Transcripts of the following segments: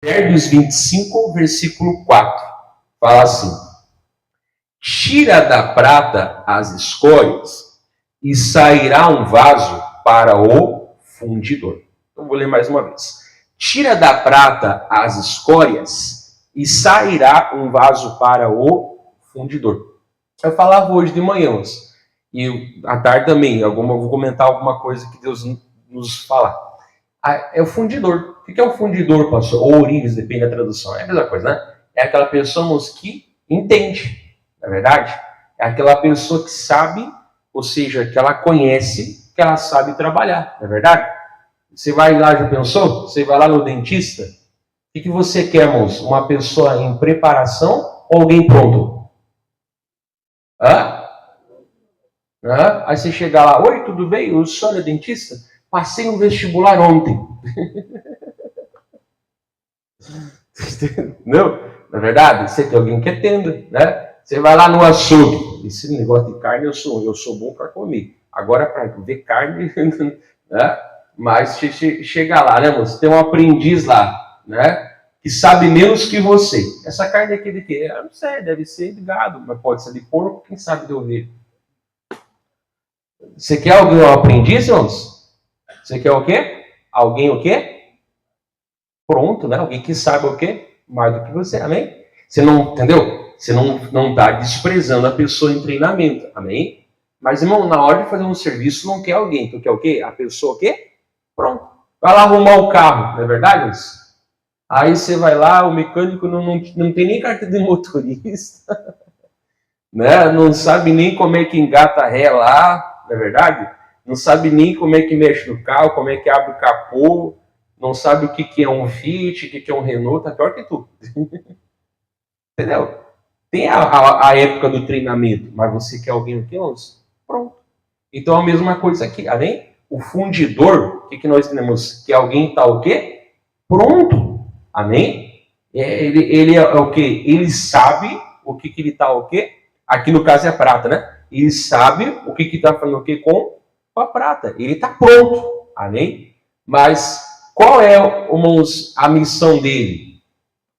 Provérbios 25, versículo 4. Fala assim: tira da prata as escórias e sairá um vaso para o fundidor. Então vou ler mais uma vez. Tira da prata as escórias e sairá um vaso para o fundidor. Eu falava hoje de manhã, e à tarde também, vou comentar alguma coisa que Deus nos fala. É o fundidor. O que é o fundidor, pastor? Ou ourives, depende da tradução. É a mesma coisa, né? É aquela pessoa que entende, não é verdade? É aquela pessoa que sabe, ou seja, que ela conhece, que ela sabe trabalhar, não é verdade? Você vai lá, já pensou? Você vai lá no dentista, o que você quer, moço? Uma pessoa em preparação ou alguém pronto? Hã? Hã? Aí você chega lá, oi, tudo bem? O senhor é dentista? Passei no vestibular ontem. Não, na verdade, você tem alguém que atenda, né? Você vai lá no açougue. Esse negócio de carne eu sou bom para comer. Agora, para ver carne, né? Mas chega lá, né, moço? Tem um aprendiz lá, né? Que sabe menos que você. Essa carne aqui de quê? Eu não sei, deve ser de gado, mas pode ser de porco, quem sabe de ovelha. Você quer alguém, um aprendiz, irmãos? Você quer o quê? Alguém o quê? Pronto, né? Alguém que saiba o quê? Mais do que você, amém? Você não, entendeu? Você não está desprezando a pessoa em treinamento, amém? Mas, irmão, na hora de fazer um serviço, não quer alguém. Tu quer o quê? A pessoa o quê? Pronto. Vai lá arrumar o carro, não é verdade? Aí você vai lá, o mecânico não tem nem carta de motorista, né? Não sabe nem como é que engata a ré lá, não é verdade? Não sabe nem como é que mexe no carro, como é que abre o capô, não sabe o que é um Fiat, o que é um Renault, tá pior que tu. Entendeu? Tem a época do treinamento, mas você quer alguém o quê? Pronto. Então a mesma coisa aqui, além o fundidor, o que nós temos? Que alguém está o quê? Pronto. Amém? Ele é o quê? Ele sabe o que ele está o quê? Aqui no caso é a prata, né? Ele sabe o que está fazendo o quê com a prata. Ele está pronto. Amém? Mas qual é, irmãos, a missão dele?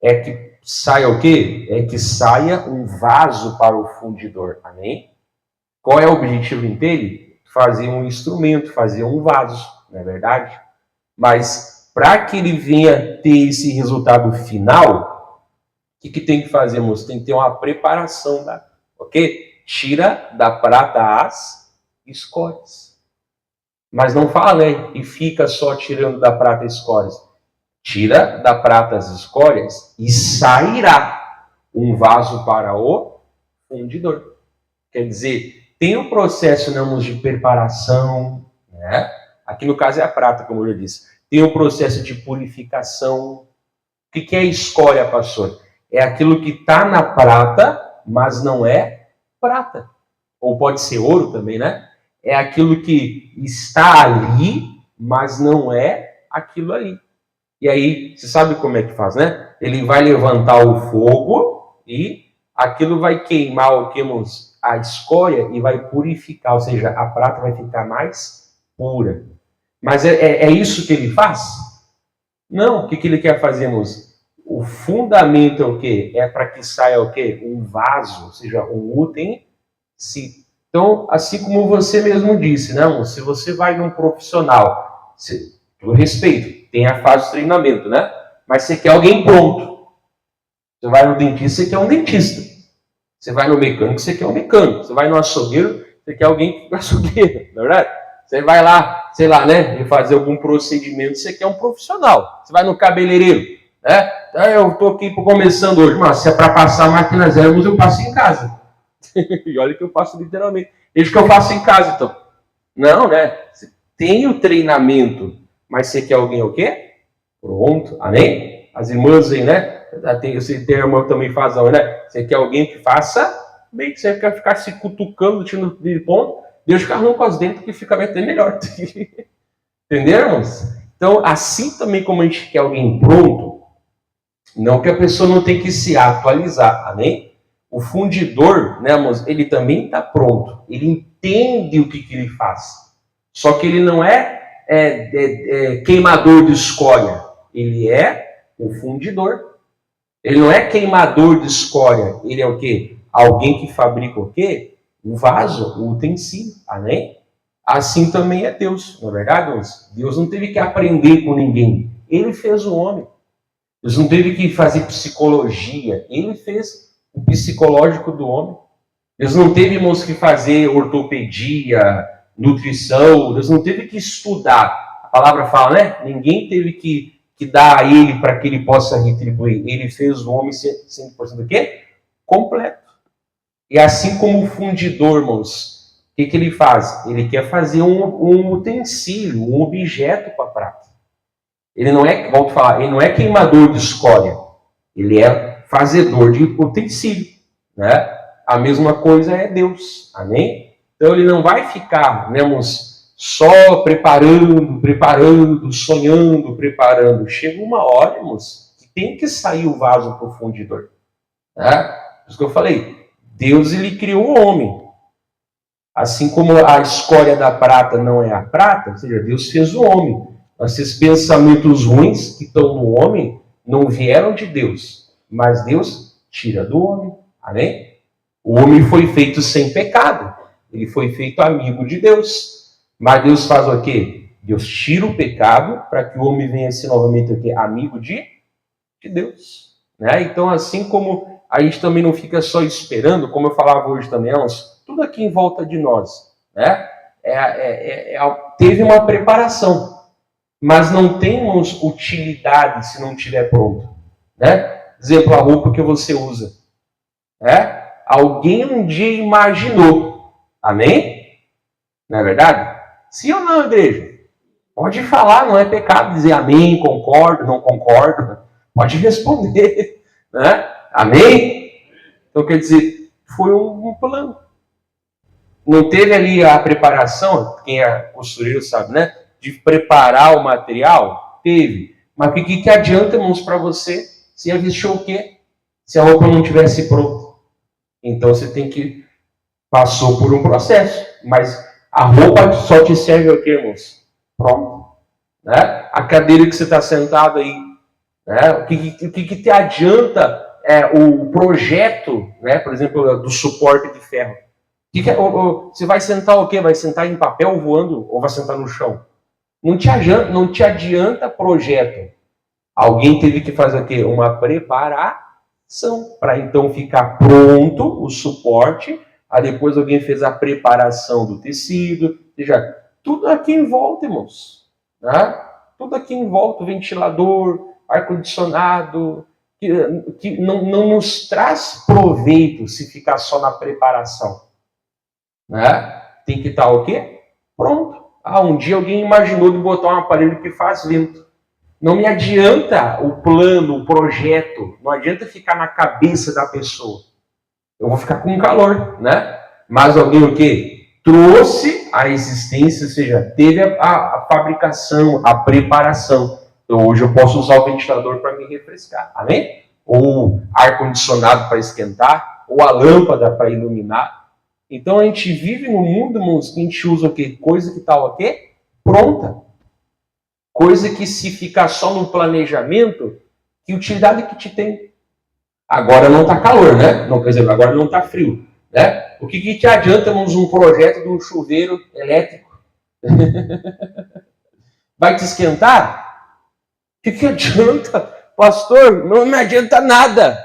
É que saia o quê? É que saia um vaso para o fundidor. Amém? Qual é o objetivo dele? Fazer um instrumento, fazer um vaso, não é verdade? Mas para que ele venha ter esse resultado final, o que tem que fazer, moço? Tem que ter uma preparação, tá? Ok? Tira da prata as escórias. Mas não fala, né? E fica só tirando da prata escórias. Tira da prata as escórias e sairá um vaso para o fundidor. Quer dizer, tem um processo, né, de preparação, né? Aqui no caso é a prata, como eu já disse. Tem um processo de purificação. O que é a escória, pastor? É aquilo que está na prata, mas não é prata. Ou pode ser ouro também, né? É aquilo que está ali, mas não é aquilo ali. E aí, você sabe como é que faz, né? Ele vai levantar o fogo e aquilo vai queimar o que, a escória e vai purificar, ou seja, a prata vai ficar mais pura. Mas é isso que ele faz? Não, o que ele quer fazer, moço? O fundamento é o quê? É para que saia o quê? Um vaso, ou seja, um utensílio. Então, assim como você mesmo disse, né, se você vai num profissional, eu respeito, tem a fase de treinamento, né? Mas você quer alguém pronto. Você vai no dentista, você quer um dentista. Você vai no mecânico, você quer um mecânico. Você vai no açougueiro, você quer alguém que é açougueiro, não é verdade? Você vai lá, sei lá, né, fazer algum procedimento, você quer um profissional. Você vai no cabeleireiro, né? Eu estou aqui começando hoje, mas se é para passar máquina zero, eu passo em casa. E olha que eu faço literalmente. Desde que eu faço em casa, então. Não, né? Você tem o treinamento, mas você quer alguém o quê? Pronto, amém? As irmãs aí, né? Você tem a irmã que também faz, né? Você quer alguém que faça bem, que você quer ficar se cutucando, tirando de ponto, deixa o carro com as dentes que fica até melhor. Entendeu, irmãos? Então, assim também como a gente quer alguém pronto, não que a pessoa não tem que se atualizar, amém? O fundidor, né, irmãos, ele também está pronto. Ele entende o que ele faz. Só que ele não é queimador de escória. Ele é O fundidor. Ele não é queimador de escória. Ele é o quê? Alguém que fabrica o quê? O vaso, o utensílio. Amém? Assim também é Deus. Não é verdade, Deus? Deus não teve que aprender com ninguém. Ele fez o homem. Deus não teve que fazer psicologia. Ele fez o psicológico do homem. Deus não teve, irmãos, que fazer ortopedia, nutrição. Deus não teve que estudar. A palavra fala, né? Ninguém teve que dar a ele para que ele possa retribuir. Ele fez o homem 100% do quê? Completo. E assim como o fundidor, irmãos, o que ele faz? Ele quer fazer um utensílio, um objeto para a prata. Ele não é, volto a falar, ele não é queimador de escória. Ele é fazedor de utensílio, né? A mesma coisa é Deus. Amém? Então ele não vai ficar, né, irmãos, só preparando, sonhando, preparando. Chega uma hora, irmãos, que tem que sair o vaso para o fundidor. Né? Por isso que eu falei, Deus, ele criou o homem. Assim como a escória da prata não é a prata, ou seja, Deus fez o homem. Esses pensamentos ruins que estão no homem não vieram de Deus, mas Deus tira do homem. Amém? O homem foi feito sem pecado. Ele foi feito amigo de Deus. Mas Deus faz o quê? Deus tira o pecado para que o homem venha ser novamente o quê? Amigo de Deus. Né? Então, assim como a gente também não fica só esperando, como eu falava hoje também, tudo aqui em volta de nós, né? Teve uma preparação, mas não temos utilidade se não estiver pronto. Né? Exemplo, a roupa que você usa. Né? Alguém um dia imaginou. Amém? Não é verdade? Sim ou não, igreja? Pode falar, não é pecado dizer amém, concordo, não concordo. Pode responder. Né? Amém? Então, quer dizer, foi um plano. Não teve ali a preparação, quem é costureiro sabe, né? De preparar o material? Teve. Mas o que adianta, irmãos, para você se ia vestir o quê? Se a roupa não tivesse pronta. Então, você tem que... Passou por um processo. Mas a roupa só te serve o quê, irmãos? Pronto. Né? A cadeira que você está sentado aí, né? O que te adianta o projeto, né? Por exemplo, do suporte de ferro? Você vai sentar o quê? Vai sentar em papel voando ou vai sentar no chão? Não te adianta projeto. Alguém teve que fazer o quê? Uma preparação para então ficar pronto o suporte. Aí depois alguém fez a preparação do tecido. Ou seja, tudo aqui em volta, irmãos. Né? Tudo aqui em volta, ventilador, ar-condicionado, que não nos traz proveito se ficar só na preparação. Né? Tem que estar o quê? Pronto. Um dia alguém imaginou de botar um aparelho que faz vento. Não me adianta o plano, o projeto. Não adianta ficar na cabeça da pessoa. Eu vou ficar com calor, né? Mas alguém o quê? Trouxe a existência, ou seja, teve a fabricação, a preparação. Então hoje eu posso usar o ventilador para me refrescar. Amém? Ou ar-condicionado para esquentar, ou a lâmpada para iluminar. Então a gente vive num mundo, irmãos, que a gente usa o quê? Coisa que está o quê? Pronta. Coisa que se ficar só no planejamento, que utilidade que te tem? Agora não está calor, né? Não, quer dizer, agora não está frio. Né? O que te adianta, irmãos, um projeto de um chuveiro elétrico? Vai te esquentar? O que adianta? Pastor, não me adianta nada.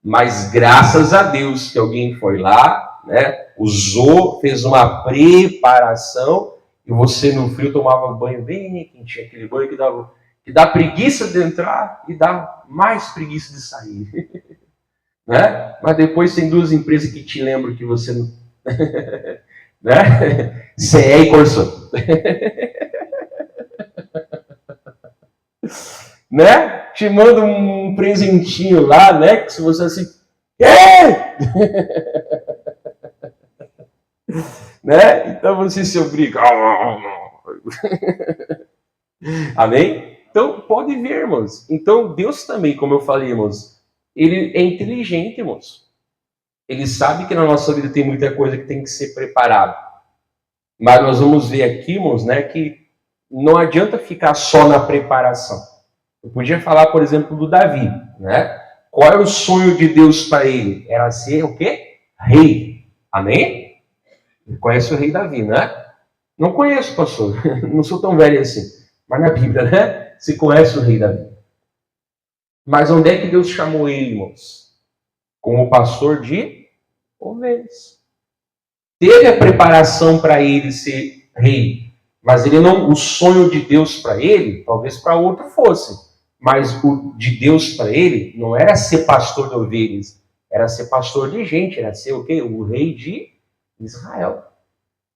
Mas graças a Deus que alguém foi lá, né? Usou, fez uma preparação e você no frio tomava banho bem quentinho, aquele banho que dá preguiça de entrar e dá mais preguiça de sair. Né? Mas depois tem duas empresas que te lembram que você não... né? CE e Corso. Né? Te manda um presentinho lá, né? Que se você assim... né? Então você se obriga. Amém? Então, pode ver, irmãos. Então, Deus também, como eu falei, irmãos, ele é inteligente, irmãos. Ele sabe que na nossa vida tem muita coisa que tem que ser preparada. Mas nós vamos ver aqui, irmãos, né, que não adianta ficar só na preparação. Eu podia falar, por exemplo, do Davi, né? Qual era o sonho de Deus para ele? Era ser o quê? Rei. Amém? Ele conhece o rei Davi, né? Não conheço, pastor. Não sou tão velho assim. Mas na Bíblia, né? Se conhece o rei Davi. Mas onde é que Deus chamou ele, irmãos? Como pastor de ovelhas. Teve a preparação para ele ser rei, mas ele não, o sonho de Deus para ele, talvez para outro fosse, mas o de Deus para ele não era ser pastor de ovelhas, era ser pastor de gente, era ser o quê? O rei de Israel.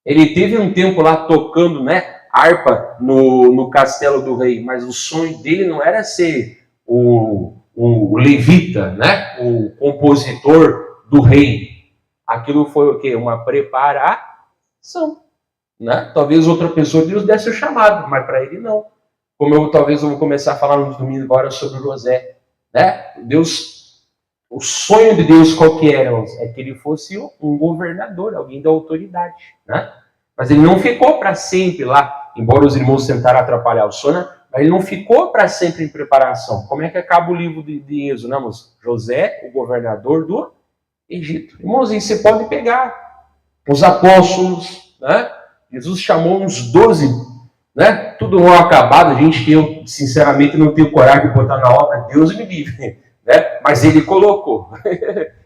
Ele teve um tempo lá tocando, né, harpa no castelo do rei, mas o sonho dele não era ser o levita, né, o compositor do rei. Aquilo foi o quê? Uma preparação, né? Talvez outra pessoa Deus desse o chamado, mas para ele não. Como talvez eu vou começar a falar no domingo agora sobre José, né? Deus, o sonho de Deus qual que era? É que ele fosse um governador, alguém da autoridade, né? Mas ele não ficou para sempre lá, embora os irmãos tentaram atrapalhar o sonho, mas ele não ficou para sempre em preparação. Como é que acaba o livro de Êxodo, né, irmãos? José, o governador do Egito. Irmãos, você pode pegar os apóstolos, né? Jesus chamou uns 12, né? Tudo mal acabado, gente que eu, sinceramente, não tenho coragem de botar na obra, Deus me livre, né? Mas ele colocou.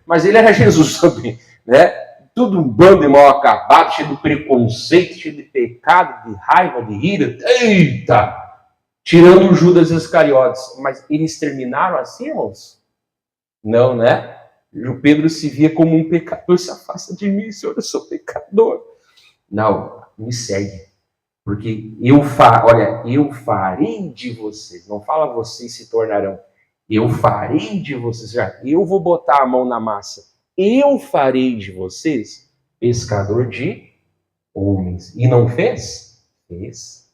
Mas ele era Jesus também, né? Tudo um bando de mal acabado, cheio de preconceito, cheio de pecado, de raiva, de ira. Eita! Tirando o Judas Iscariotes. Mas eles terminaram assim, irmãos? Não, né? O Pedro se via como um pecador, se afasta de mim, Senhor, eu sou pecador. Não, me segue. Porque eu farei de vocês. Não fala vocês se tornarão. Eu farei de vocês. Eu vou botar a mão na massa. Eu farei de vocês pescador de homens. E não fez? Fez.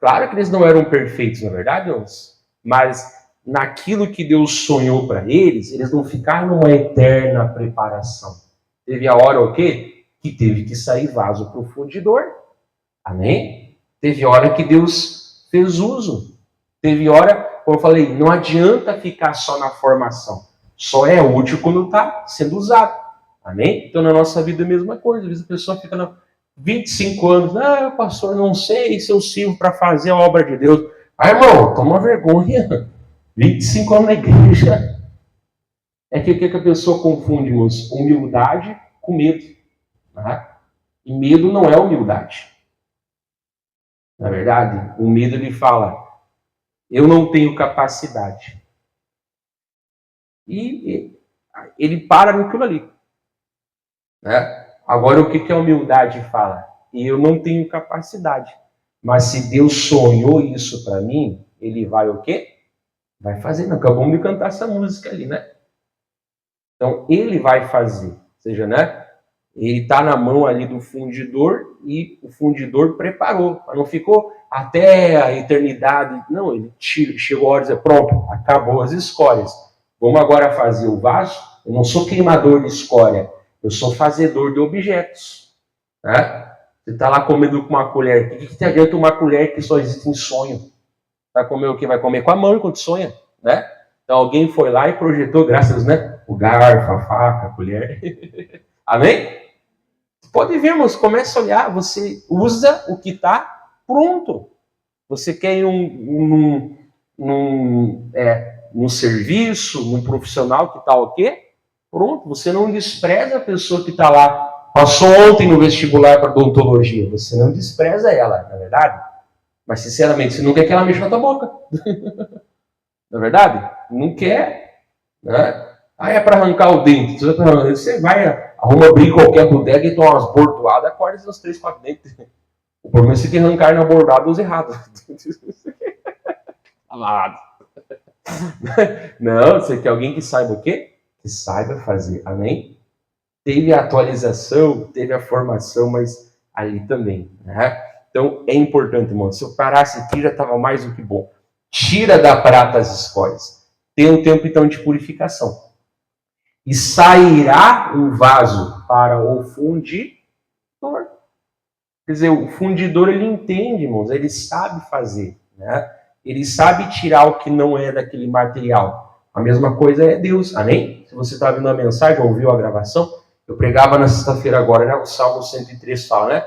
Claro que eles não eram perfeitos, na verdade, irmãos. Mas naquilo que Deus sonhou para eles, eles não ficaram numa eterna preparação. Teve a hora o quê? Que teve que sair vaso para o fundidor. Amém? Teve hora que Deus fez uso. Teve hora, como eu falei, não adianta ficar só na formação. Só é útil quando está sendo usado. Amém? Então na nossa vida é a mesma coisa. Às vezes a pessoa fica na 25 anos, pastor, não sei se eu sirvo para fazer a obra de Deus. Irmão, toma vergonha. 25 anos na igreja. É que o que a pessoa confunde, irmãos? Humildade com medo. Tá? E medo não é humildade. Na verdade, o medo ele fala, eu não tenho capacidade. E ele para naquilo ali. Né? Agora, o que a humildade fala? Eu não tenho capacidade. Mas se Deus sonhou isso para mim, ele vai o quê? Vai fazer. Não, acabamos de cantar essa música ali, né? Então, ele vai fazer. Ou seja, né? Ele está na mão ali do fundidor e o fundidor preparou. Não ficou até a eternidade. Não, ele chegou a hora de dizer, pronto, acabou as escórias. Vamos agora fazer o vaso. Eu não sou queimador de escória. Eu sou fazedor de objetos. Né? Você está lá comendo com uma colher. O que te adianta uma colher que só existe em sonho? Vai comer o quê? Vai comer com a mão enquanto sonha. Né? Então alguém foi lá e projetou, graças, né? O garfo, a faca, a colher. Amém? Pode ver, irmãos, começa a olhar, você usa o que está pronto. Você quer ir num serviço, num profissional que está o quê? Pronto, você não despreza a pessoa que está lá, passou ontem no vestibular para odontologia, você não despreza ela, na verdade? Mas, sinceramente, você não quer que ela mexa na tua boca. Na verdade? Não quer, né? É para arrancar o dente. Você vai, arruma abrir qualquer bodega e toma umas bordoadas, acorda esses 3, 4 dentes. O problema é você tem que arrancar na bordada os errados. Amado. Não, você quer alguém que saiba o quê? Que saiba fazer. Amém? Teve a atualização, teve a formação, mas ali também. Né? Então, é importante, irmão. Se eu parasse aqui, já estava mais do que bom. Tira da prata as escórias. Tem um tempo, então, de purificação. E sairá um vaso para o fundidor. Quer dizer, o fundidor, ele entende, irmãos, ele sabe fazer, né? Ele sabe tirar o que não é daquele material. A mesma coisa é Deus, amém? Se você está vendo a mensagem, ouviu a gravação, eu pregava na sexta-feira agora, né? O Salmo 103 fala, né?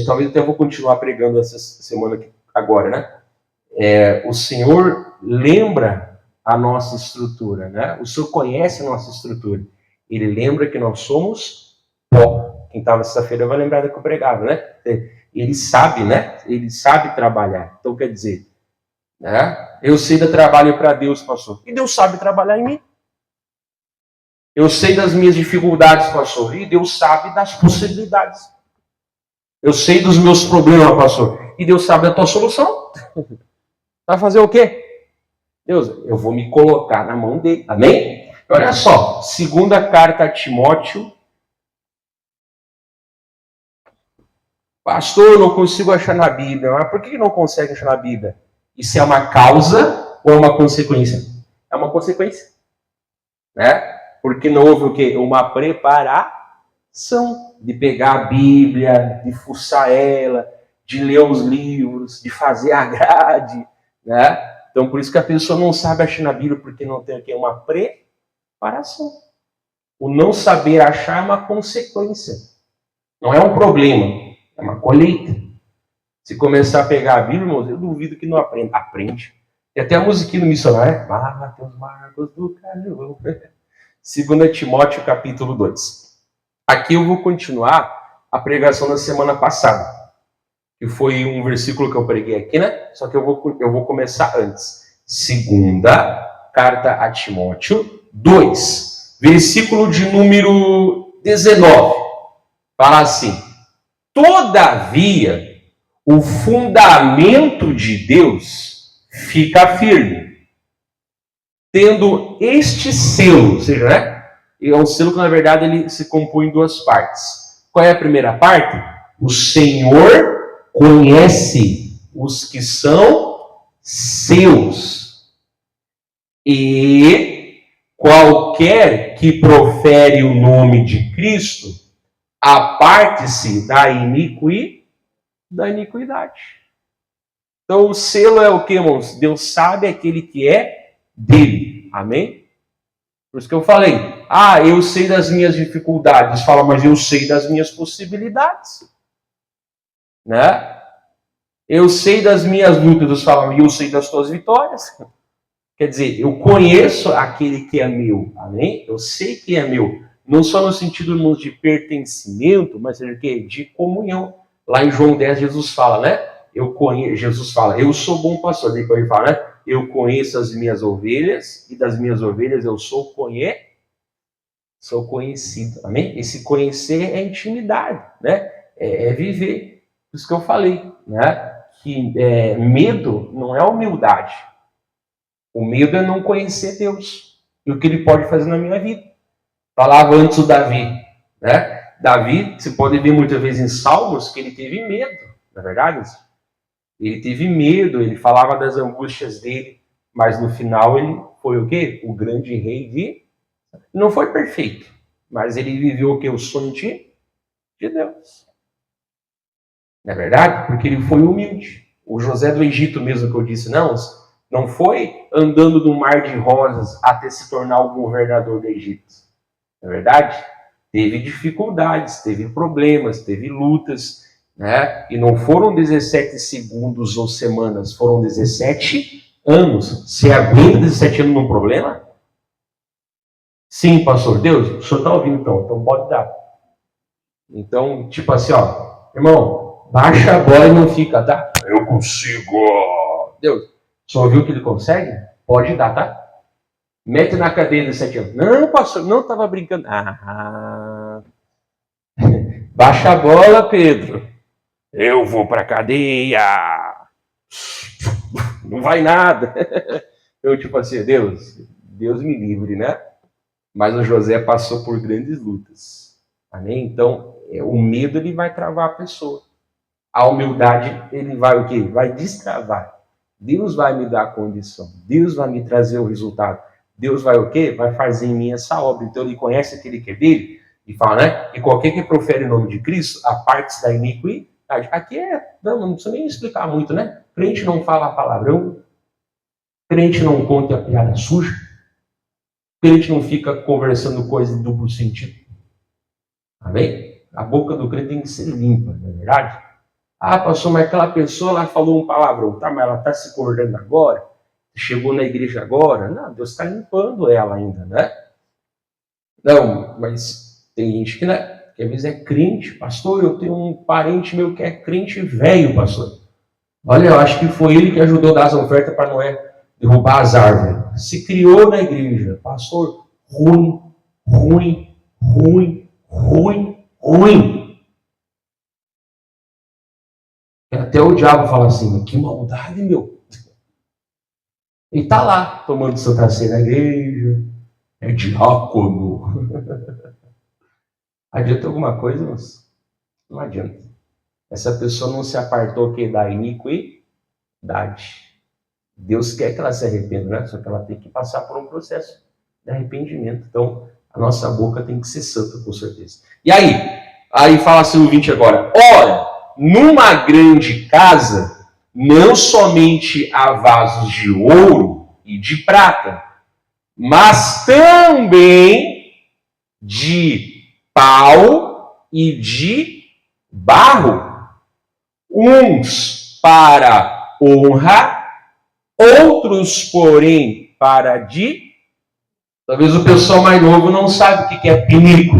Talvez até eu vou continuar pregando essa semana aqui, agora, né? O Senhor lembra a nossa estrutura, né? O Senhor conhece a nossa estrutura. Ele lembra que nós somos pó. Quem estava sexta-feira vai lembrar da que eu pregava, né? Ele sabe, né? Ele sabe trabalhar. Então, quer dizer, né? Eu sei do trabalho para Deus, pastor. E Deus sabe trabalhar em mim. Eu sei das minhas dificuldades, pastor. E Deus sabe das possibilidades. Eu sei dos meus problemas, pastor. E Deus sabe da tua solução. Vai fazer o quê? Deus, eu vou me colocar na mão dele. Amém? Olha só, segunda carta a Timóteo. Pastor, eu não consigo achar na Bíblia. Mas por que não consegue achar na Bíblia? Isso é uma causa ou é uma consequência? É uma consequência. Né? Porque não houve o quê? Uma preparação de pegar a Bíblia, de fuçar ela, de ler os livros, de fazer a grade, né? Então, por isso que a pessoa não sabe achar na Bíblia, porque não tem aqui uma preparação. O não saber achar é uma consequência. Não é um problema, é uma colheita. Se começar a pegar a Bíblia, irmãos, eu duvido que não aprenda. Aprende. E até a musiquinha do missionário, Mateus Marcos do Carlos. 2 Timóteo, capítulo 2. Aqui eu vou continuar a pregação da semana passada, que foi um versículo que eu preguei aqui, né? Só que eu vou começar antes. Segunda carta a Timóteo 2, versículo de número 19. Fala assim: todavia, o fundamento de Deus fica firme, tendo este selo, ou seja, né? É um selo que, na verdade, ele se compõe em duas partes. Qual é a primeira parte? O Senhor conhece os que são seus. E qualquer que profere o nome de Cristo, aparte-se da iniquidade. Então, o selo é o que, irmãos? Deus sabe aquele que é dele. Amém? Por isso que eu falei, eu sei das minhas dificuldades. Fala, mas eu sei das minhas possibilidades. Né? Eu sei das minhas lutas. Deus fala, eu sei das tuas vitórias. Quer dizer, eu conheço aquele que é meu. Amém? Eu sei que é meu. Não só no sentido, irmãos, de pertencimento, mas de comunhão. Lá em João 10, Jesus fala, né? Jesus fala, eu sou bom pastor. Depois ele fala, né? Eu conheço as minhas ovelhas, e das minhas ovelhas eu sou conhecido. Amém? Esse conhecer é intimidade, né? É viver. Por isso que eu falei, né? Que medo não é humildade. O medo é não conhecer Deus e o que Ele pode fazer na minha vida. Falava antes o Davi, né? Davi, você pode ver muitas vezes em Salmos que ele teve medo, não é verdade? Ele teve medo, ele falava das angústias dele, mas no final ele foi o quê? O grande rei de... Não foi perfeito, mas ele viveu o quê? O sonho de Deus. Não é verdade? Porque ele foi humilde. O José do Egito mesmo que eu disse, não foi andando no mar de rosas até se tornar o governador do Egito. Não é verdade? Teve dificuldades, teve problemas, teve lutas, né? E não foram 17 segundos ou semanas, foram 17 anos. Você aguenta 17 anos num problema? Sim, pastor. Deus, o senhor está ouvindo então pode dar. Então, tipo assim, irmão, baixa a bola e não fica, tá? Eu consigo. Deus, só ouviu que ele consegue? Pode dar, tá? Mete na cadeia 17 anos. Não, pastor, não estava brincando. Baixa a bola, Pedro. Eu vou para a cadeia. Não vai nada. Eu, tipo assim, Deus me livre, né? Mas o José passou por grandes lutas. Amém? Então, o medo, ele vai travar a pessoa. A humildade, ele vai o quê? Vai destravar. Deus vai me dar a condição. Deus vai me trazer o resultado. Deus vai o quê? Vai fazer em mim essa obra. Então, ele conhece aquele que é dele e fala, né? E qualquer que profere o nome de Cristo, aparte-se da iniquidade. Aqui não precisa nem explicar muito, né? Crente não fala palavrão, crente não conta a piada suja. Crente não fica conversando coisa de duplo sentido. Amém? A boca do crente tem que ser limpa, não é verdade? Ah, pastor, mas aquela pessoa lá falou um palavrão, tá? Mas ela está se convertendo agora? Chegou na igreja agora? Não, Deus está limpando ela ainda, né? Não, mas tem gente que, né, que às vezes é crente. Pastor, eu tenho um parente meu que é crente velho, pastor. Olha, eu acho que foi ele que ajudou a dar as ofertas para Noé derrubar as árvores. Se criou na igreja. Pastor, ruim, ruim, ruim, ruim, ruim. Até o diabo fala assim, que maldade, meu. E tá lá, tomando Santa Ceia na igreja. É diácono. Adianta alguma coisa, mas não adianta. Essa pessoa não se apartou que da iniquidade. Deus quer que ela se arrependa, né? Só que ela tem que passar por um processo de arrependimento. Então, a nossa boca tem que ser santa, com certeza. E aí fala assim o 20 agora. Ora, numa grande casa, não somente há vasos de ouro e de prata, mas também de pau e de barro, uns para honra, outros, porém, para de... Talvez o pessoal mais novo não sabe o que é pinico.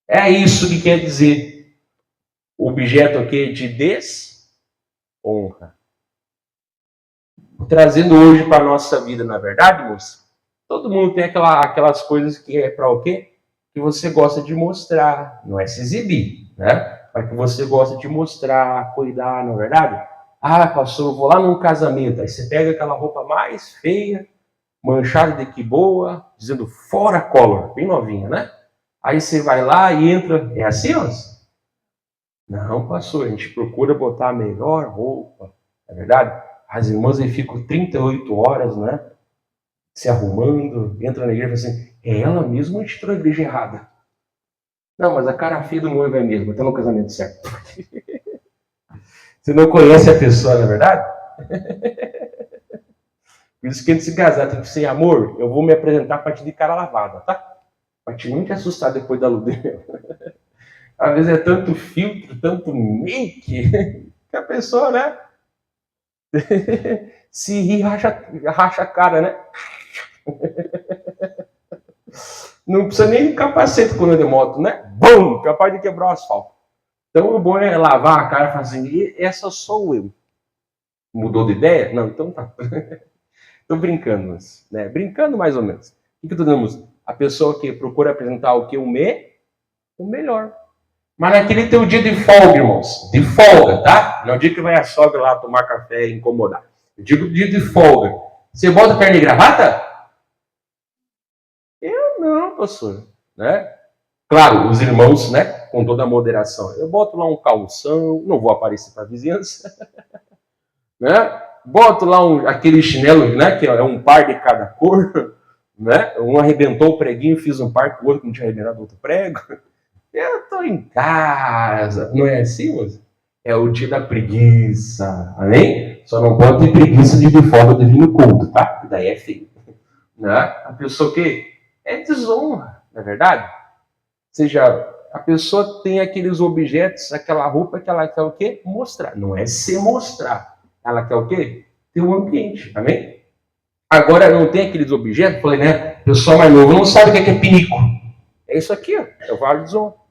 É isso que quer dizer. Objeto aqui de desonra. Trazendo hoje para a nossa vida, na verdade, moça? Todo mundo tem aquelas coisas que é para o quê? Que você gosta de mostrar. Não é se exibir, né? Mas que você gosta de mostrar, cuidar, não é verdade? Ah, pastor, eu vou lá num casamento. Aí você pega aquela roupa mais feia, manchada de que boa, dizendo fora color, bem novinha, né? Aí você vai lá e entra. É assim, ó? Não, pastor, a gente procura botar a melhor roupa, é verdade? As irmãs aí ficam 38 horas, né? Se arrumando, entra na igreja e fala assim, é ela mesma ou a gente entrou na igreja errada? Não, mas a cara feia do noivo é mesmo, está no casamento certo. Você não conhece a pessoa, não é verdade? Por isso que antes de se casar, tem que ser amor, eu vou me apresentar para ti de cara lavada, tá? Para te não te assustar depois da lua. Às vezes é tanto filtro, tanto make, que a pessoa, né? Se ri, racha a cara, né? Não precisa nem de capacete quando é de moto, né? Bum! Capaz de quebrar o asfalto. Então o bom é lavar a cara e falar assim, essa sou eu. Mudou de ideia? Não, então tá. Tô brincando, né? Brincando mais ou menos. O que dizemos? A pessoa que procura apresentar o que? O melhor. Mas naquele teu dia de folga, irmãos. De folga, tá? Não é o dia que vai a sogra lá tomar café e incomodar. Eu digo dia de folga. Você bota perna e gravata? Eu não, pastor. Né? Claro, os irmãos, né? Com toda a moderação. Eu boto lá um calção, não vou aparecer para a vizinhança. Né? Boto lá aquele chinelo, né? Que é um par de cada cor. Né? Um arrebentou o preguinho, fiz um par com o outro, não tinha arrebentado outro prego. Eu estou em casa. Não é assim, moça? É o dia da preguiça. Amém? Só não pode ter preguiça de folga do vinho culto, tá? Daí é feio. Né? A pessoa que é desonra, não é verdade? Ou seja, a pessoa tem aqueles objetos, aquela roupa que ela quer o quê? Mostrar. Não é se mostrar. Ela quer o quê? Ter um ambiente. Amém? Agora não tem aqueles objetos, falei, né? O pessoal mais novo não sabe o que é pinico. É isso aqui, ó. É o vale de desonra.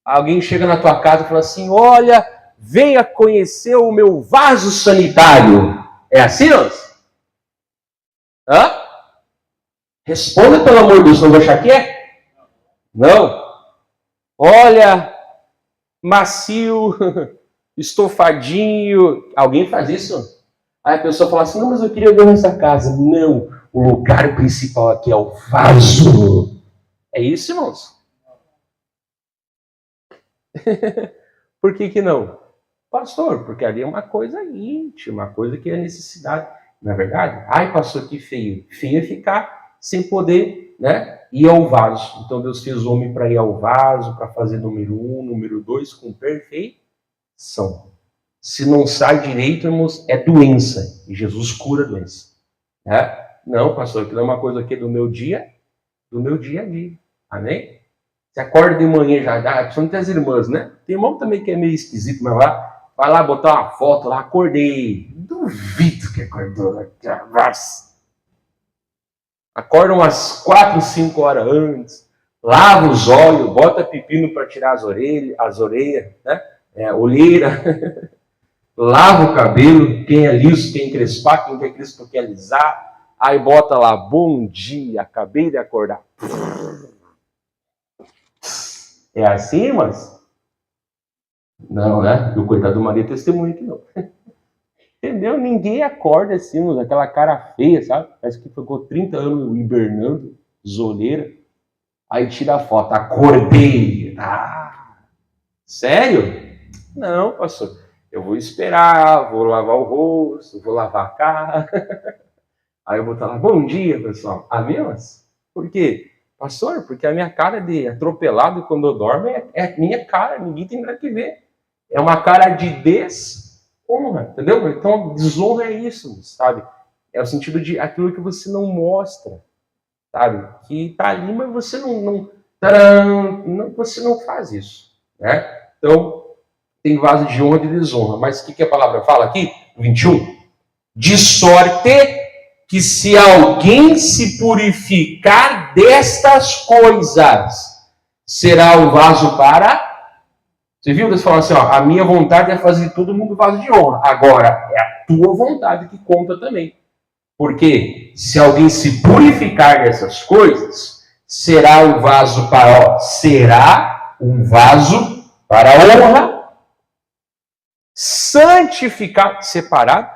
Alguém chega na tua casa e fala assim, olha, venha conhecer o meu vaso sanitário. É assim, ó? Hã? Responda, pelo amor de Deus, não vou achar que é? Não. Olha, macio, estofadinho. Alguém faz isso? Aí a pessoa fala assim, não, mas eu queria ver nessa casa. Não, o lugar principal aqui é o vaso. É isso, irmãos? Por que não? Pastor, porque ali é uma coisa íntima, uma coisa que é necessidade. Não é verdade? Ai, pastor, que feio. Feio é ficar sem poder, né, ir ao vaso. Então Deus fez o homem para ir ao vaso, para fazer número 1, número 2, com perfeição. Se não sai direito, irmãos, é doença. E Jesus cura a doença. Né? Não, pastor, aquilo é uma coisa aqui do meu dia a dia. Amém? Você acorda de manhã já, principalmente as irmãs, né? Tem irmão também que é meio esquisito, mas vai lá botar uma foto lá, acordei. Duvido que acordou. Acorda umas 4, 5 horas antes, lava os olhos, bota pepino para tirar as orelhas, né? Olheira, lava o cabelo, quem é liso, quem crespar, quem quer crespo, quer alisar, aí bota lá, bom dia, acabei de acordar. É assim, irmãs? Não, né? O coitado do marido testemunha que não. Entendeu? Ninguém acorda assim, aquela cara feia, sabe? Parece que ficou 30 anos hibernando, zoleira. Aí tira a foto, acordei. Sério? Não, pastor. Eu vou esperar, vou lavar o rosto, vou lavar a cara. Aí eu vou estar lá, bom dia, pessoal. Amém? Por quê? Pastor, porque a minha cara de atropelado quando eu dormo é minha cara, ninguém tem nada que ver. É uma cara de desonra, entendeu? Então, desonra é isso, sabe? É o sentido de aquilo que você não mostra, sabe? Que tá ali, mas você não você não faz isso, né? Então, tem vaso de honra e de desonra. Mas o que a palavra fala aqui? 21. De sorte que se alguém se purificar destas coisas, será o vaso para... Você viu? Eles falam assim, ó, a minha vontade é fazer todo mundo vaso de honra. Agora, é a tua vontade que conta também. Porque se alguém se purificar dessas coisas, será um vaso para honra, santificado, separado,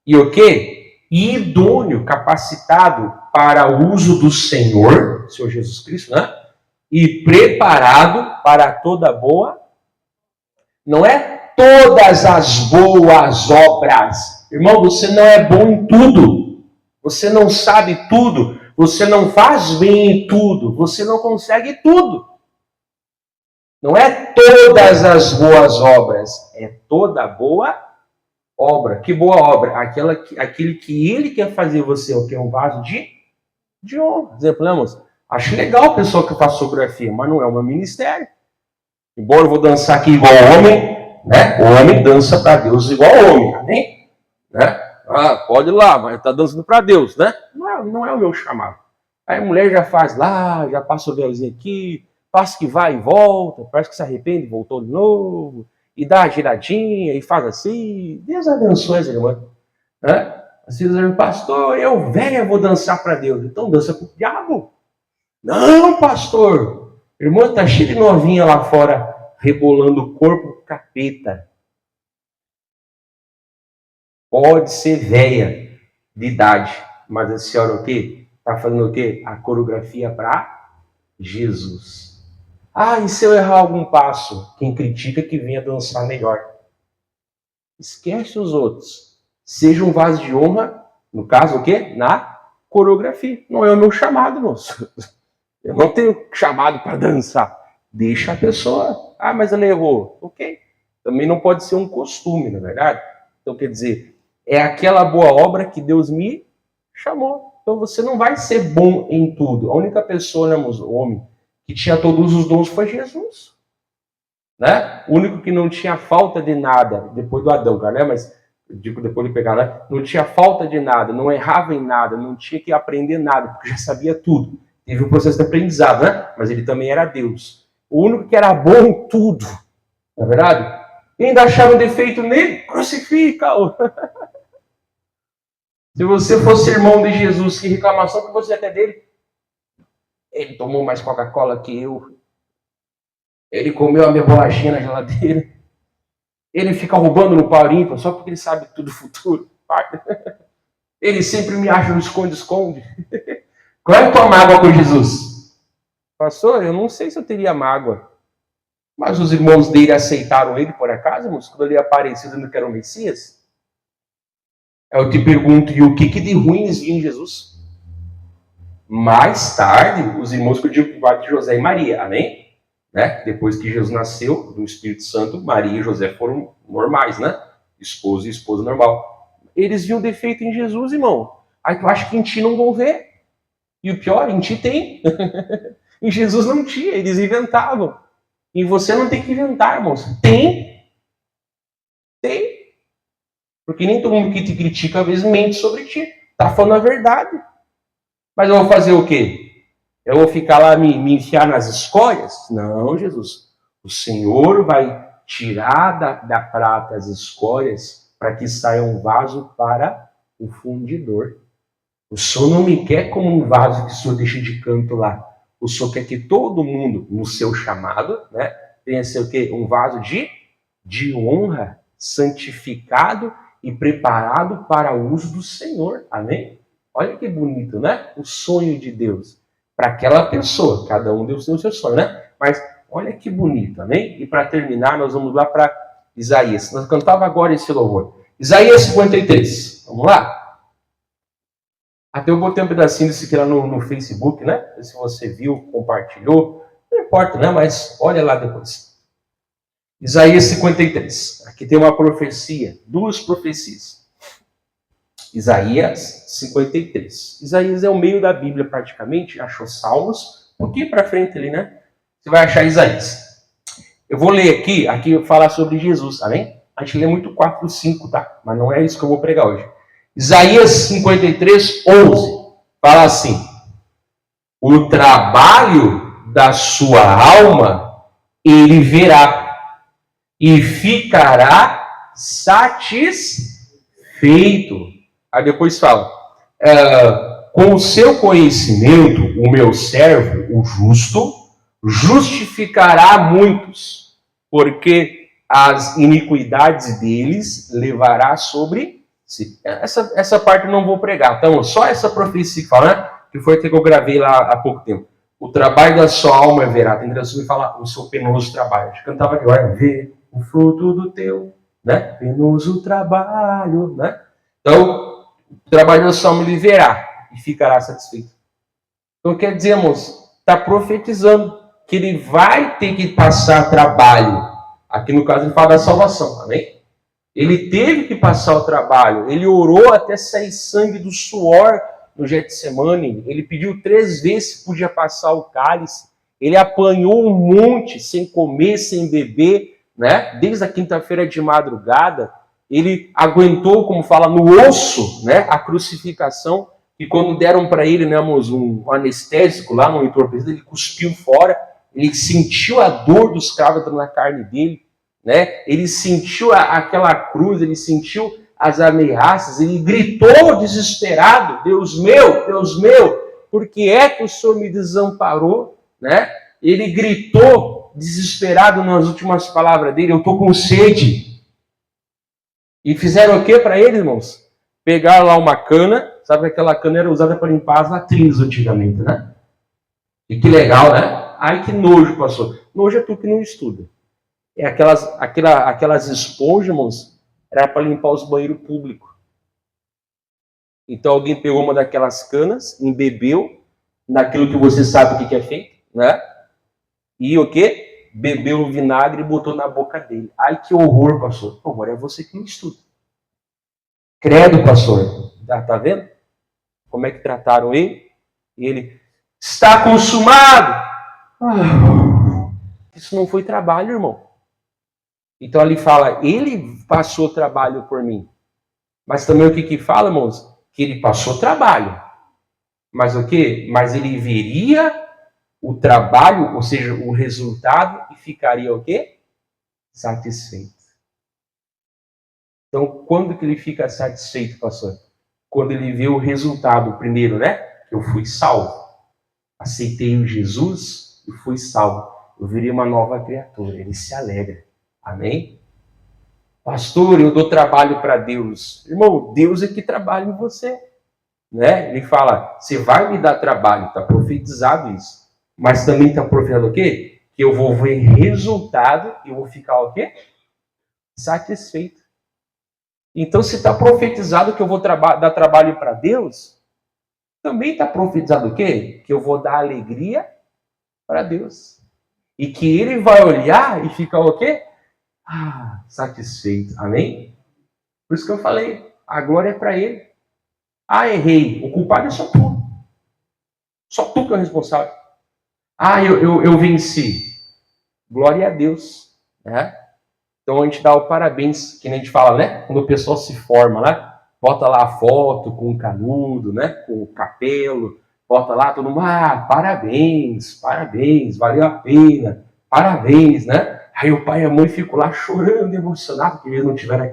e o quê? Idôneo, capacitado para o uso do Senhor Jesus Cristo, né? E preparado para toda boa. Não é todas as boas obras. Irmão, você não é bom em tudo. Você não sabe tudo. Você não faz bem em tudo. Você não consegue tudo. Não é todas as boas obras. É toda boa obra. Que boa obra? Aquele que ele quer fazer você, o que é um vaso de honra. Exemplo, né, moço? Acho legal a pessoa que faz fotografia, mas não é o meu ministério. Embora eu vou dançar aqui igual homem, né? O homem dança para Deus igual homem, amém? Né? Pode ir lá, mas está dançando para Deus, né? Não é o meu chamado. Aí a mulher já faz lá, já passa o véuzinho aqui, passa que vai e volta, parece que se arrepende, voltou de novo, e dá a giradinha, e faz assim. Deus abençoe essa irmã. Né? Às vezes, pastor, eu velha vou dançar para Deus. Então dança para o diabo. Não, pastor. Irmã, tá cheio de novinha lá fora, rebolando o corpo capeta. Pode ser velha de idade, mas a senhora o quê? Tá fazendo o quê? A coreografia para Jesus. E se eu errar algum passo? Quem critica que venha dançar melhor. Esquece os outros. Seja um vaso de honra, no caso o quê? Na coreografia. Não é o meu chamado, moço. Eu não tenho chamado para dançar. Deixa a pessoa. Mas ela errou. Ok. Também não pode ser um costume, na verdade. Então, quer dizer, é aquela boa obra que Deus me chamou. Então, você não vai ser bom em tudo. A única pessoa, né, o homem, que tinha todos os dons foi Jesus. Né? O único que não tinha falta de nada, depois do Adão, cara, né? Mas, digo, depois de pegar, né? Não tinha falta de nada, não errava em nada, não tinha que aprender nada, porque já sabia tudo. Teve um processo de aprendizado, né? Mas ele também era Deus. O único que era bom em tudo, não é verdade? E ainda acharam um defeito nele, crucifica-o. Se você fosse irmão de Jesus, que reclamação que você ia ter dele? Ele tomou mais Coca-Cola que eu. Ele comeu a minha bolachinha na geladeira. Ele fica roubando no pau ímpar só porque ele sabe tudo do futuro. Ele sempre me acha no esconde-esconde. Qual é a tua mágoa com Jesus? Pastor, eu não sei se eu teria mágoa. Mas os irmãos dele aceitaram ele por acaso, irmãos, quando ele apareceu dizendo que era o Messias? Eu te pergunto, e o que de ruim eles viam em Jesus? Mais tarde, os irmãos pediram para o de José e Maria, amém? Né? Depois que Jesus nasceu do Espírito Santo, Maria e José foram normais, né? esposo e esposa normal. Eles viam defeito em Jesus, irmão. Aí tu acha que em ti não vão ver? E o pior, em ti tem. Em Jesus não tinha, eles inventavam. E você não tem que inventar, irmãos. Tem. Tem. Porque nem todo mundo que te critica, às vezes, mente sobre ti. Tá falando a verdade. Mas eu vou fazer o quê? Eu vou ficar lá me enfiar nas escórias? Não, Jesus. O Senhor vai tirar da prata as escórias para que saia um vaso para o fundidor. O Senhor não me quer como um vaso que o Senhor deixa de canto lá. O Senhor quer que todo mundo, no seu chamado, né, tenha ser o quê? Um vaso de honra, santificado e preparado para o uso do Senhor. Amém? Olha que bonito, né? O sonho de Deus. Para aquela pessoa, cada um deu o seu sonho, né? Mas olha que bonito, amém? E para terminar, nós vamos lá para Isaías. Nós cantava agora esse louvor. Isaías 53. Vamos lá? Até eu botei um pedacinho disso aqui lá no Facebook, né? Se você viu, compartilhou. Não importa, né? Mas olha lá depois. Isaías 53. Aqui tem uma profecia. Duas profecias. Isaías 53. Isaías é o meio da Bíblia praticamente. Achou Salmos. Um pouquinho para frente ali, né? Você vai achar Isaías. Eu vou ler aqui fala sobre Jesus, amém? A gente lê muito 4 e 5, tá? Mas não é isso que eu vou pregar hoje. Isaías 53, 11. Fala assim: o trabalho da sua alma ele verá e ficará satisfeito. Aí depois fala: com o seu conhecimento, o meu servo, o justo, justificará muitos, porque as iniquidades deles levará sobre si. Essa parte eu não vou pregar. Então, só essa profecia que fala, né? Que foi a que eu gravei lá há pouco tempo. O trabalho da sua alma verá. Tem que falar o seu penoso trabalho. A gente cantava aqui, olha, ver o fruto do teu, né? Penoso trabalho, né? Então, o trabalho da sua alma ele verá e ficará satisfeito. Então, quer dizer, irmãos, está profetizando que ele vai ter que passar trabalho. Aqui no caso ele fala da salvação, amém? Ele teve que passar o trabalho. Ele orou até sair sangue do suor no Getsemane. Ele pediu 3 vezes se podia passar o cálice. Ele apanhou um monte sem comer, sem beber, né? Desde a quinta-feira de madrugada. Ele aguentou, como fala, no osso, né? A crucificação. E quando deram para ele, né, um anestésico lá no entorpecente, ele cuspiu fora. Ele sentiu a dor dos cravos na carne dele. Né? Ele sentiu aquela cruz, ele sentiu as ameaças, ele gritou desesperado: Deus meu, por que é que o Senhor me desamparou? Né? Ele gritou desesperado nas últimas palavras dele: eu estou com sede. E fizeram o que para ele, irmãos? Pegaram lá uma cana, sabe que aquela cana era usada para limpar as latrinas antigamente, né? E que legal, né? Ai, que nojo, pastor. Nojo é tu que não estuda. É aquelas esponjas, irmãos, era para limpar os banheiros públicos. Então alguém pegou uma daquelas canas, embebeu naquilo que você sabe o que é feito, né? E o quê? Bebeu o vinagre e botou na boca dele. Ai, que horror, pastor. Agora é você que não estuda. Credo, pastor. Tá vendo? Como é que trataram ele? E ele está consumado. Isso não foi trabalho, irmão. Então ali fala, ele passou trabalho por mim. Mas também o que fala, irmãos? Que ele passou trabalho. Mas o quê? Mas ele veria o trabalho, ou seja, o resultado, e ficaria o quê? Satisfeito. Então, quando que ele fica satisfeito, pastor? Quando ele vê o resultado, primeiro, né? Que eu fui salvo. Aceitei o Jesus e fui salvo. Eu virei uma nova criatura. Ele se alegra. Amém? Pastor, eu dou trabalho para Deus. Irmão, Deus é que trabalha em você. Né? Ele fala, você vai me dar trabalho. Está profetizado isso. Mas também está profetizado o quê? Que eu vou ver resultado e eu vou ficar o quê? Satisfeito. Então, se está profetizado que eu vou dar trabalho para Deus, também está profetizado o quê? Que eu vou dar alegria para Deus. E que Ele vai olhar e ficar o quê? Satisfeito. Amém? Por isso que eu falei, a glória é para ele. Ah, errei. O culpado é só tu. Só tu que é o responsável. Ah, eu venci. Glória a Deus. Né? Então a gente dá o parabéns, que nem a gente fala, né? Quando o pessoal se forma, né? Bota lá a foto com o canudo, né? Com o capelo. Bota lá todo mundo, parabéns, parabéns, valeu a pena, parabéns, né? Aí o pai e a mãe ficam lá chorando, emocionados, porque eles não tiveram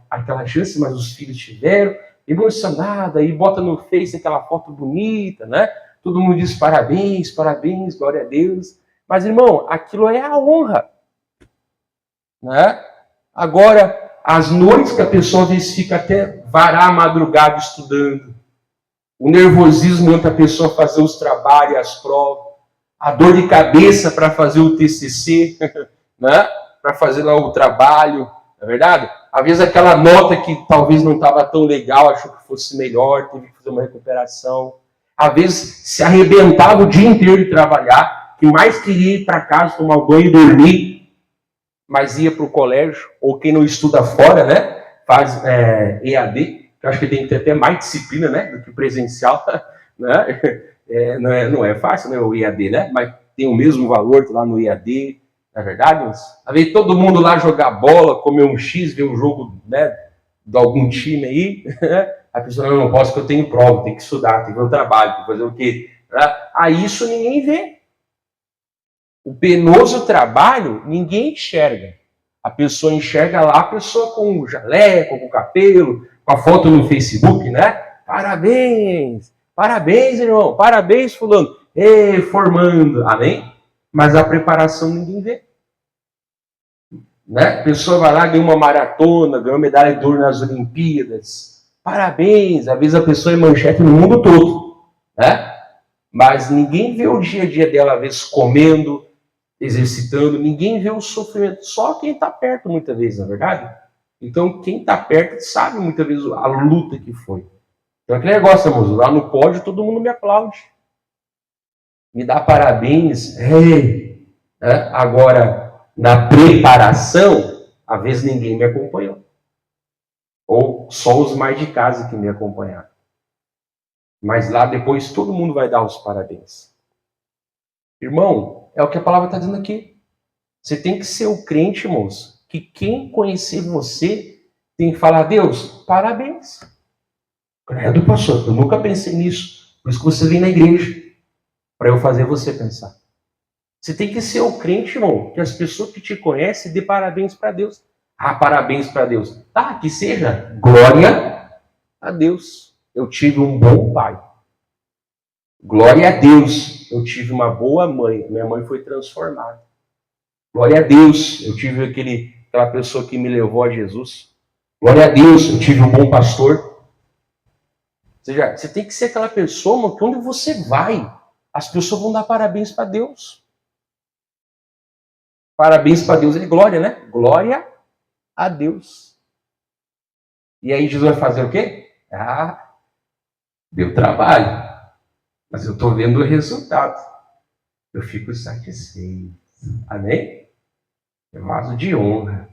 aquela chance, mas os filhos tiveram, emocionado, aí bota no Face aquela foto bonita, né? Todo mundo diz parabéns, parabéns, glória a Deus. Mas, irmão, aquilo é a honra, né? Agora, as noites que a pessoa às vezes fica até varar a madrugada estudando, o nervosismo entra a pessoa fazer os trabalhos, as provas, a dor de cabeça para fazer o TCC, né? Para fazer lá o trabalho, não é verdade? Às vezes aquela nota que talvez não estava tão legal, achou que fosse melhor, teve que fazer uma recuperação. Às vezes se arrebentava o dia inteiro de trabalhar, que mais queria ir para casa, tomar um banho e dormir, mas ia para o colégio, ou quem não estuda fora, né? Faz EAD, que eu acho que tem que ter até mais disciplina, né? Do que presencial, né? Não é fácil, né? O EAD, né? Mas tem o mesmo valor lá no EAD, não é verdade? Mas, às vezes todo mundo lá jogar bola, comer um X, ver um jogo, né? De algum time aí, a pessoa não posso porque eu tenho prova, tem que estudar, tem que ver o trabalho, tem que fazer o quê? Aí isso ninguém vê. O penoso trabalho, ninguém enxerga. A pessoa enxerga lá a pessoa com o jaleco, com o cabelo, com a foto no Facebook, né? Parabéns! Parabéns, irmão! Parabéns, fulano! Ei, formando! Amém? Mas a preparação ninguém vê. Né? A pessoa vai lá, ganha uma maratona, ganha uma medalha de ouro nas Olimpíadas. Parabéns! Às vezes a pessoa é manchete no mundo todo. Né? Mas ninguém vê o dia a dia dela, às vezes, comendo, exercitando, ninguém vê o sofrimento, só quem está perto muitas vezes, na verdade. Então quem está perto sabe muitas vezes a luta que foi. Então aquele negócio, amor, lá no pódio todo mundo me aplaude, me dá parabéns, hey. Né? Agora na preparação, às vezes ninguém me acompanhou, ou só os mais de casa que me acompanharam. Mas lá depois todo mundo vai dar os parabéns. Irmão, é o que a palavra está dizendo aqui. Você tem que ser o crente, irmãos, que quem conhecer você tem que falar, Deus, parabéns. Credo, pastor, eu nunca pensei nisso. Por isso que você vem na igreja, para eu fazer você pensar. Você tem que ser o crente, irmão, que as pessoas que te conhecem dê parabéns para Deus. Parabéns para Deus. Tá, que seja glória a Deus. Eu tive um bom pai. Glória a Deus. Eu tive uma boa mãe. Minha mãe foi transformada. Glória a Deus, eu tive aquela pessoa que me levou a Jesus. Glória a Deus, eu tive um bom pastor. Ou seja, você tem que ser aquela pessoa que onde você vai, as pessoas vão dar parabéns para Deus. Parabéns para Deus é glória, né? Glória a Deus. E aí Jesus vai fazer o quê? Deu trabalho, mas eu estou vendo o resultado. Eu fico satisfeito. Amém? É vaso de honra.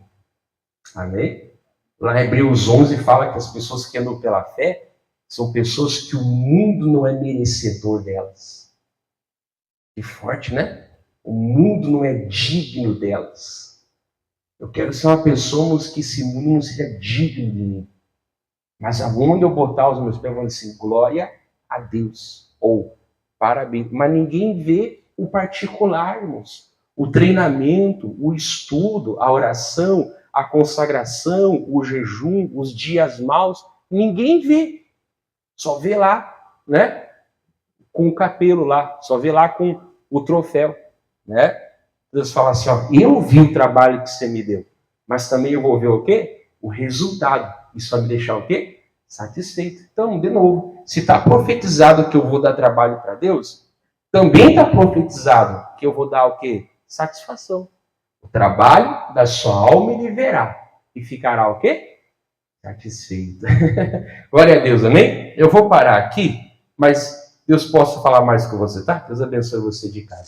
Amém? Lá em Hebreus 11 fala que as pessoas que andam pela fé são pessoas que o mundo não é merecedor delas. Que forte, né? O mundo não é digno delas. Eu quero ser uma pessoa que esse mundo não seja digno de mim. Mas aonde eu botar os meus pés, eu vou dizer assim, glória a Deus. Ou parabéns. Mas ninguém vê o particular, irmãos. O treinamento, o estudo, a oração, a consagração, o jejum, os dias maus, ninguém vê. Só vê lá, né? Com o capelo lá, só vê lá com o troféu, né? Deus fala assim, ó, eu vi o trabalho que você me deu, mas também eu vou ver o quê? O resultado. Isso vai me deixar o quê? Satisfeito. Então, de novo, se está profetizado que eu vou dar trabalho para Deus, também está profetizado que eu vou dar o quê? Satisfação. O trabalho da sua alma ele verá. E ficará o quê? Satisfeito. Glória a Deus, amém? Eu vou parar aqui, mas Deus possa falar mais com você, tá? Deus abençoe você de casa.